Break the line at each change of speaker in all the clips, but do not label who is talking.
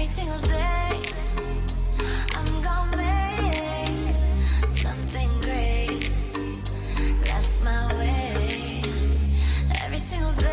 every single day. I'm gonna make something great. That's my way. Every single day.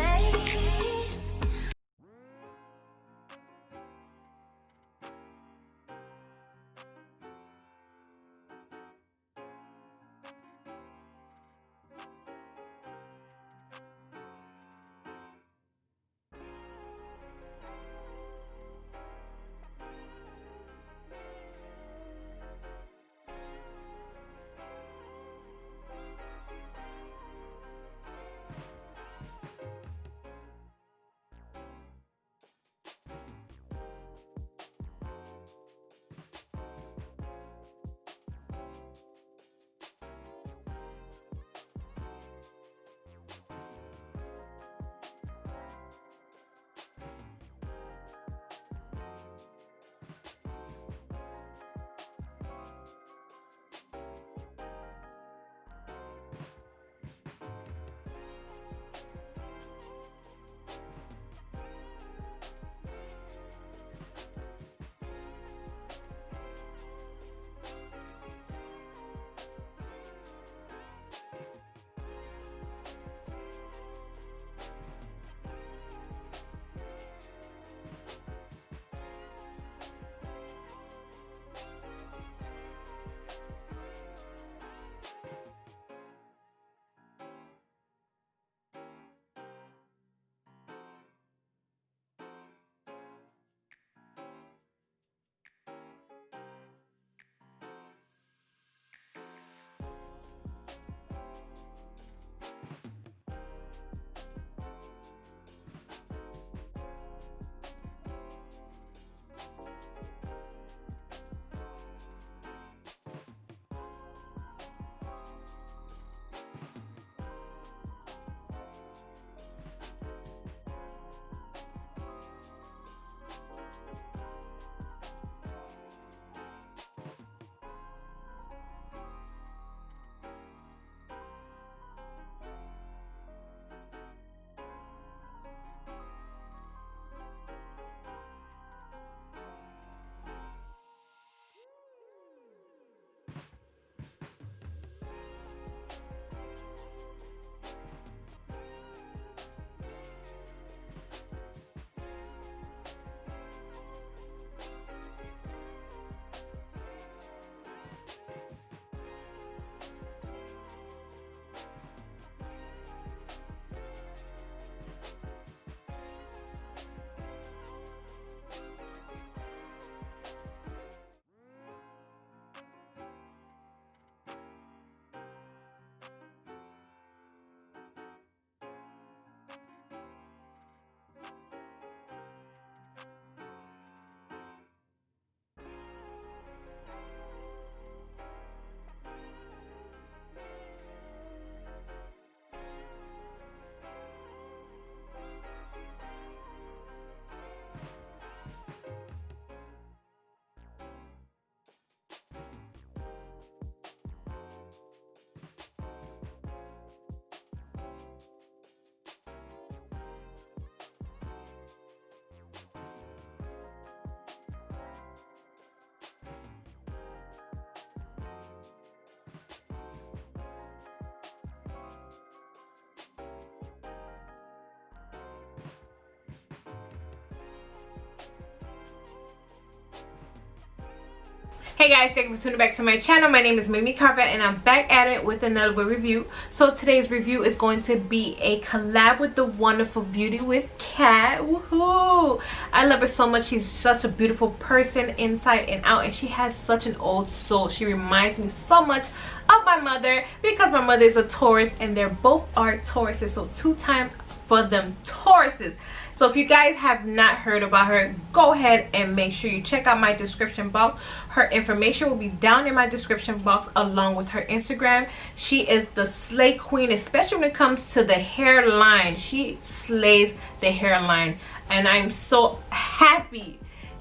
Hey guys, thank you for tuning back to my channel. My name is Mimi Carver and I'm back at it with another wig review. So today's review is going to be a collab with the wonderful beauty Wig Kat. Woohoo! I love her so much. She's such a beautiful person inside and out, and she has such an old soul. She reminds me so much of my mother because my mother is a Taurus and they're both are Tauruses. So 2 times for them Tauruses. So if you guys have not heard about her, go ahead and make sure you check out my description box. Her information will be down in my description box along with her Instagram. She is the slay queen, especially when it comes to the hairline. She slays the hairline, and I'm so happy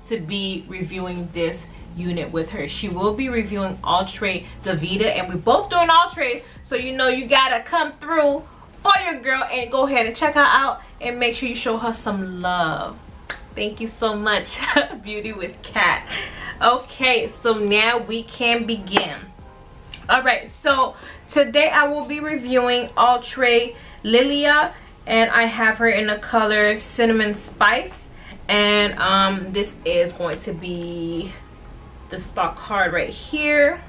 to be reviewing this unit with her. She will be reviewing Outre Davita, and we both doing Outre, so you know you gotta come through for your girl and go ahead and check her out and make sure you show her some love. Thank you so much, Beauty with Kat. Okay, so now we can begin. All right, so today I will be reviewing Outre Lilia, and I have her in the color Cinnamon Spice. And this is going to be the stock card right here,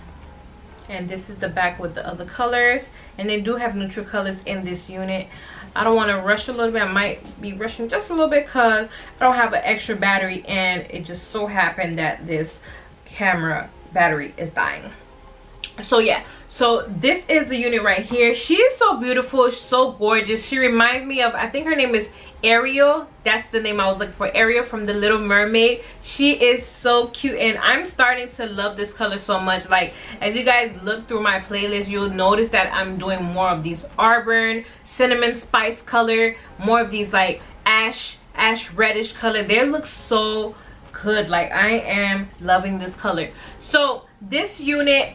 and this is the back with the other colors, and they do have neutral colors in this unit. I don't want to rush a little bit. I might be rushing just a little bit because I don't have an extra battery, and it just so happened that this camera battery is dying. So yeah, so this is the unit right here. She is so beautiful, so gorgeous. She reminds me of, I think her name is Ariel. That's the name I was looking for, Ariel from the Little Mermaid. She is so cute, and I'm starting to love this color so much. Like, as you guys look through my playlist, you'll notice that I'm doing more of these Auburn, Cinnamon Spice color, more of these like ash reddish color. They look so good. Like, I am loving this color. So this unit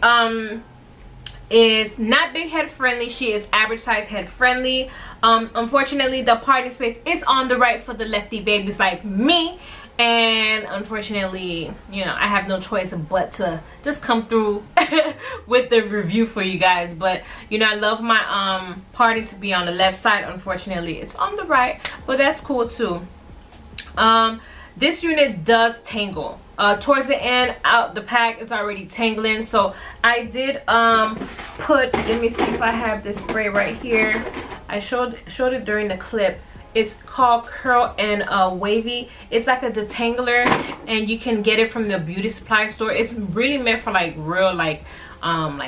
is not big head friendly. She is average size head friendly. Unfortunately, the parting space is on the right for the lefty babies like me, and unfortunately, you know, I have no choice but to just come through with the review for you guys. But you know, I love my parting to be on the left side. Unfortunately, it's on the right, but that's cool too. This unit does tangle. Towards the end, out the pack is already tangling. So I did put, let me see if I have this spray right here. I showed it during the clip. It's called Curl and Wavy. It's like a detangler, and you can get it from the beauty supply store. It's really meant for like real like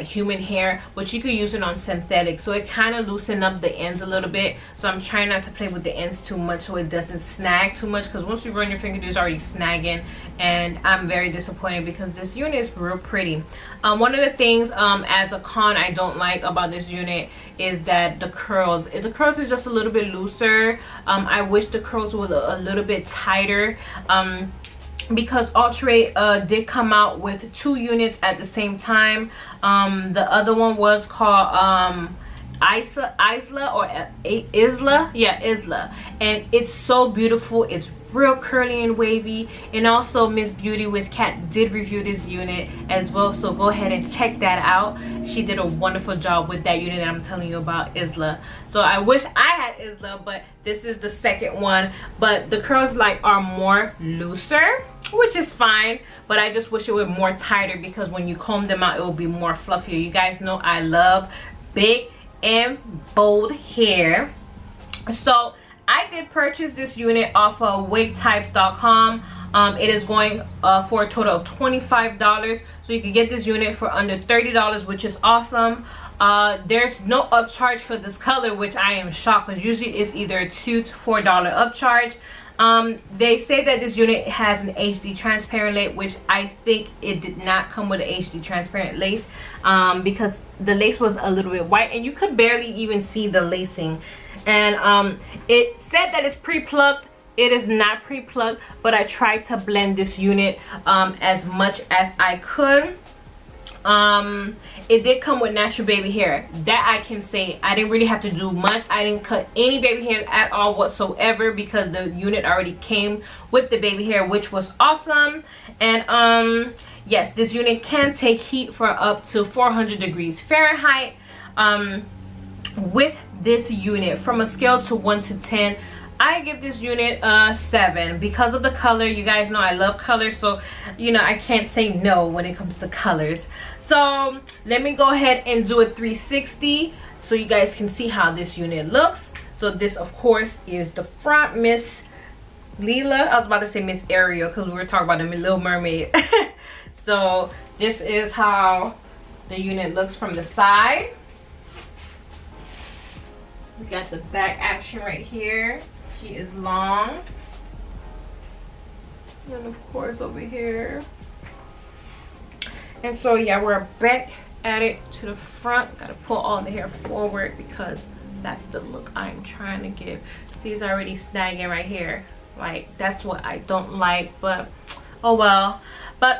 human hair, but you could use it on synthetic, so it kind of loosen up the ends a little bit. So I'm trying not to play with the ends too much so it doesn't snag too much, because once you run your finger, it's already snagging, and I'm very disappointed because this unit is real pretty. One of the things as a con I don't like about this unit is that the curls is just a little bit looser. I wish the curls were a little bit tighter. Because Outre did come out with 2 units at the same time. The other one was called Isla or Isla. Yeah, Isla. And it's so beautiful. It's real curly and wavy. And also Miss Beauty with Kat did review this unit as well, so go ahead and check that out. She did a wonderful job with that unit that I'm telling you about, Isla. So I wish I had Isla, but this is the second one. But the curls like are more looser, which is fine, but I just wish it were more tighter, because when you comb them out, it will be more fluffier. You guys know I love big and bold hair. So I did purchase this unit off of wigtypes.com. It is going for a total of $25, so you can get this unit for under $30, which is awesome. There's no upcharge for this color, which I am shocked, because usually it's either a $2 to $4 upcharge. They say that this unit has an HD transparent lace, which I think it did not come with an HD transparent lace, because the lace was a little bit white and you could barely even see the lacing. And it said that it's pre-plucked. It is not pre-plucked, but I tried to blend this unit as much as I could. It did come with natural baby hair. That I can say. I didn't really have to do much. I didn't cut any baby hair at all whatsoever, because the unit already came with the baby hair, which was awesome. And yes, this unit can take heat for up to 400 degrees Fahrenheit. With this unit, from a scale to 1 to 10, I give this unit a 7 because of the color. You guys know I love colors, so you know I can't say no when it comes to colors. So let me go ahead and do a 360 so you guys can see how this unit looks. So this, of course, is the front, Miss Lila. I was about to say Miss Ariel because we were talking about the Little Mermaid. So this is how the unit looks from the side. We got the back action right here. She is long. And of course over here. And so yeah, we're back at it to the front. Gotta pull all the hair forward because that's the look I'm trying to give. See, it's already snagging right here. Like, that's what I don't like, but oh well. But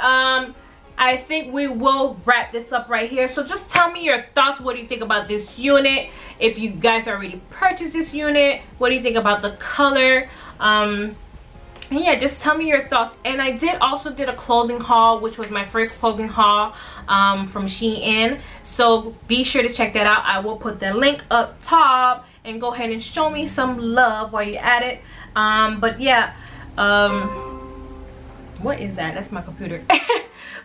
I think we will wrap this up right here. So just tell me your thoughts. What do you think about this unit? If you guys already purchased this unit, what do you think about the color? And yeah, just tell me your thoughts. And I also did a clothing haul, which was my first clothing haul from Shein. So be sure to check that out. I will put the link up top, and go ahead and show me some love while you're at it. But yeah, what is that? That's my computer.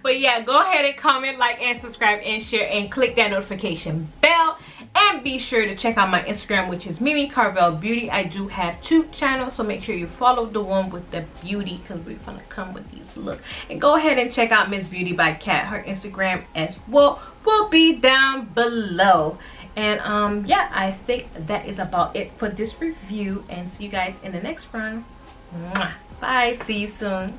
But yeah, go ahead and comment, like, and subscribe, and share, and click that notification bell. And be sure to check out my Instagram, which is Mimi Carvel Beauty. I do have 2 channels, so make sure you follow the one with the beauty, because we're gonna come with these looks. And go ahead and check out Miss Beauty by Kat. Her Instagram as well will be down below. And yeah, I think that is about it for this review, and see you guys in the next one. Bye, see you soon.